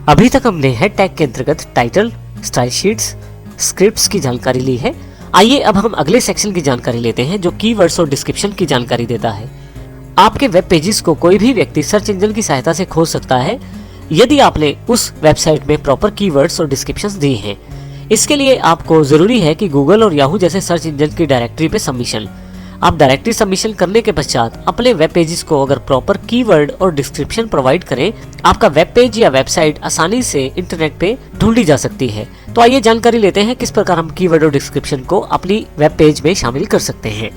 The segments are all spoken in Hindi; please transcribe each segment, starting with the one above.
अभी तक हमने हेड टैग के अंतर्गत टाइटल, स्टाइल शीट्स, स्क्रिप्ट्स की जानकारी ली है। आइए अब हम अगले सेक्शन की जानकारी लेते हैं जो कीवर्ड्स और डिस्क्रिप्शन की जानकारी देता है। आपके वेब पेजेस को कोई भी व्यक्ति सर्च इंजन की सहायता से खोज सकता है यदि आपने उस वेबसाइट में प्रॉपर कीवर्ड्स और डिस्क्रिप्शंस दी हैं। इसके लिए आपको जरूरी है कि गूगल और याहू जैसे सर्च इंजन की डायरेक्टरी पे सबमिशन। आप डायरेक्टरी सबमिशन करने के पश्चात अपने वेब पेजेस को अगर प्रॉपर कीवर्ड और डिस्क्रिप्शन प्रोवाइड करें, आपका वेब पेज या वेबसाइट आसानी से इंटरनेट पे ढूंढी जा सकती है। तो आइए जानकारी लेते हैं किस प्रकार हम कीवर्ड और डिस्क्रिप्शन को अपनी वेब पेज में शामिल कर सकते हैं।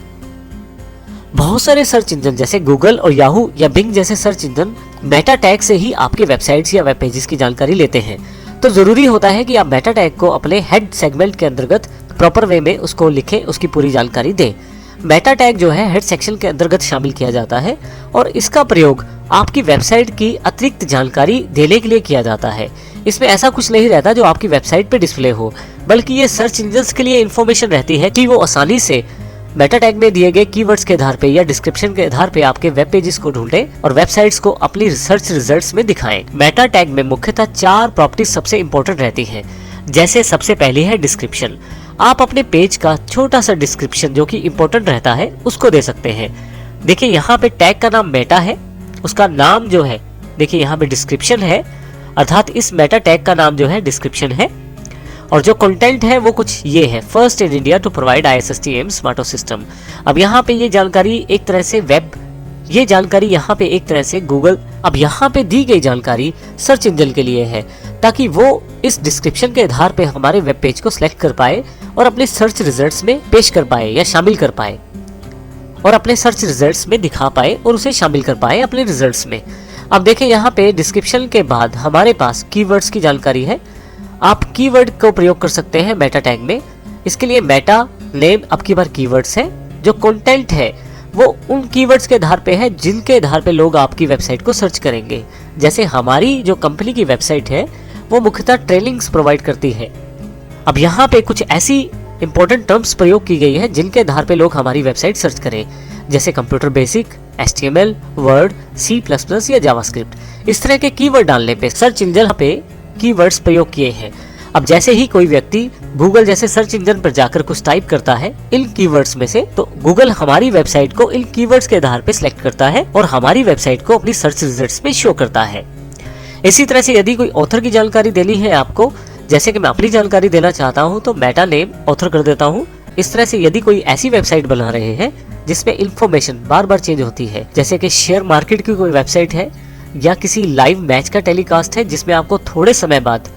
बहुत सारे सर्च इंजन जैसे गूगल और याहू या बिंग जैसे सर्च इंजन मेटा टैग से ही आपके वेबसाइट्स या वेब पेजेस की जानकारी लेते हैं। तो जरूरी होता है कि आप मेटा टैग को अपने हेड सेगमेंट के अंतर्गत प्रॉपर वे में उसको लिखें, उसकी पूरी जानकारी दें। मेटा टैग जो है हेड सेक्शन के अंतर्गत शामिल किया जाता है और इसका प्रयोग आपकी वेबसाइट की अतिरिक्त जानकारी देने के लिए किया जाता है। इसमें ऐसा कुछ नहीं रहता जो आपकी वेबसाइट पे डिस्प्ले हो, बल्कि ये सर्च इंजन्स के लिए इंफॉर्मेशन रहती है कि वो आसानी से मेटा टैग में दिए गए कीवर्ड्स के आधार पे या डिस्क्रिप्शन के आधार पे आपके वेब पेजेस को ढूंढें और वेबसाइट्स को अपनी रिसर्च रिजल्ट्स में दिखाएं। मेटा टैग में मुख्यतः 4 प्रॉपर्टीज सबसे इंपॉर्टेंट रहती हैं। जैसे सबसे पहली है डिस्क्रिप्शन। आप अपने पेज का छोटा सा डिस्क्रिप्शन जो कि इम्पोर्टेंट रहता है उसको दे सकते हैं। देखिए यहाँ पे टैग का नाम मेटा है, उसका नाम जो है देखिए यहाँ पे डिस्क्रिप्शन है, अर्थात इस मेटा टैग का नाम जो है डिस्क्रिप्शन है। और जो कंटेंट है वो कुछ ये है, first in India to provide ISSTM स्मार्टो सिस्टम। अब यहाँ पे ये जानकारी एक तरह से ये जानकारी यहाँ पे एक तरह से गूगल, अब यहाँ पे दी गई जानकारी सर्च इंजन के लिए है ताकि वो इस डिस्क्रिप्शन के आधार पे हमारे वेब पेज को सिलेक्ट कर पाए और अपने सर्च रिजल्ट्स में पेश कर पाए या शामिल कर पाए और अपने सर्च रिजल्ट्स में दिखा पाए और उसे शामिल कर पाए अपने रिजल्ट्स में। अब देखें यहाँ पे डिस्क्रिप्शन के बाद हमारे पास कीवर्ड्स की जानकारी है। आप कीवर्ड को प्रयोग कर सकते हैं मेटा टैग में। इसके लिए मेटा नेम अब की बार कीवर्ड्स है, जो कंटेंट है वो उन कीवर्ड्स के आधार पे है जिनके आधार पे लोग आपकी वेबसाइट को सर्च करेंगे। जैसे हमारी जो कंपनी की वेबसाइट है वो मुख्यतः ट्रेनिंग्स प्रोवाइड करती है। अब यहाँ पे कुछ ऐसी इंपॉर्टेंट टर्म्स प्रयोग की गई है जिनके आधार पे लोग हमारी वेबसाइट सर्च करें, जैसे computer basic, HTML, word, C++ या जावास्क्रिप्ट। इस तरह के कीवर्ड डालने पे सर्च इंजन पे कीवर्ड्स प्रयोग किए हैं। अब जैसे ही कोई व्यक्ति गूगल जैसे सर्च इंजन पर जाकर कुछ टाइप करता है इन कीवर्ड्स में से, तो गूगल हमारी वेबसाइट को इन कीवर्ड्स के आधार पे सिलेक्ट करता है और हमारी वेबसाइट को अपनी सर्च रिजल्ट्स में शो करता है। इसी तरह से यदि कोई ऑथर की जानकारी देनी है आपको, जैसे कि मैं अपनी जानकारी देना चाहता हूं, तो मेटा नेम ऑथर कर देता हूं। इस तरह से यदि कोई ऐसी वेबसाइट बना रहे हैं जिसमें इंफॉर्मेशन बार बार चेंज होती है, जैसे कि शेयर मार्केट की कोई वेबसाइट है या किसी लाइव मैच का टेलीकास्ट है जिसमें आपको थोड़े समय बाद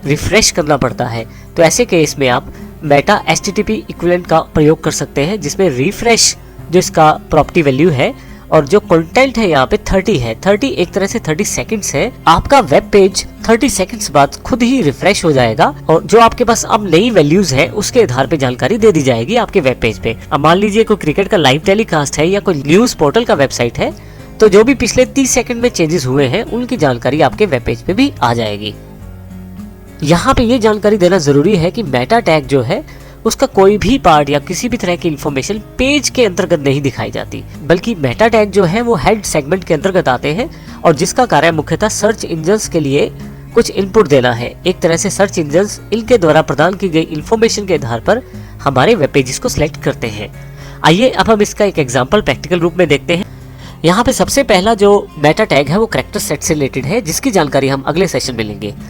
रिफ्रेश करना पड़ता है, तो ऐसे केस में आप मेटा HTTP इक्विवेलेंट का प्रयोग कर सकते हैं, जिसमें रिफ्रेश जो इसका प्रॉपर्टी वैल्यू है और जो कंटेंट है यहाँ पे 30 है। 30 एक तरह से 30 सेकंड्स है। आपका वेब पेज 30 सेकंड्स बाद खुद ही रिफ्रेश हो जाएगा और जो आपके पास अब नई वैल्यूज है उसके आधार पे जानकारी दे दी जाएगी आपके वेब पेज पे। अब मान लीजिए कोई क्रिकेट का लाइव टेलीकास्ट है या कोई न्यूज पोर्टल का वेबसाइट है, तो जो भी पिछले 30 सेकंड में चेंजेस हुए हैं उनकी जानकारी आपके वेब पेज पे भी आ जाएगी। यहाँ पे ये जानकारी देना जरूरी है कि मेटा टैग जो है उसका कोई भी पार्ट या किसी भी तरह की इंफॉर्मेशन पेज के अंतर्गत नहीं दिखाई जाती, बल्कि मेटा टैग जो है वो हेड सेगमेंट के अंतर्गत आते हैं और जिसका कार्य मुख्यतः सर्च इंजन्स के लिए कुछ इनपुट देना है। एक तरह से सर्च इंजन्स इनके द्वारा प्रदान की गई इंफॉर्मेशन के आधार पर हमारे वेब पेजेस को सिलेक्ट करते हैं। आइए अब हम इसका एक एग्जाम्पल प्रैक्टिकल रूप में देखते हैं। यहाँ पे सबसे पहला जो मेटा टैग है वो कैरेक्टर सेट से रिलेटेड है, जिसकी जानकारी हम अगले सेशन में लेंगे।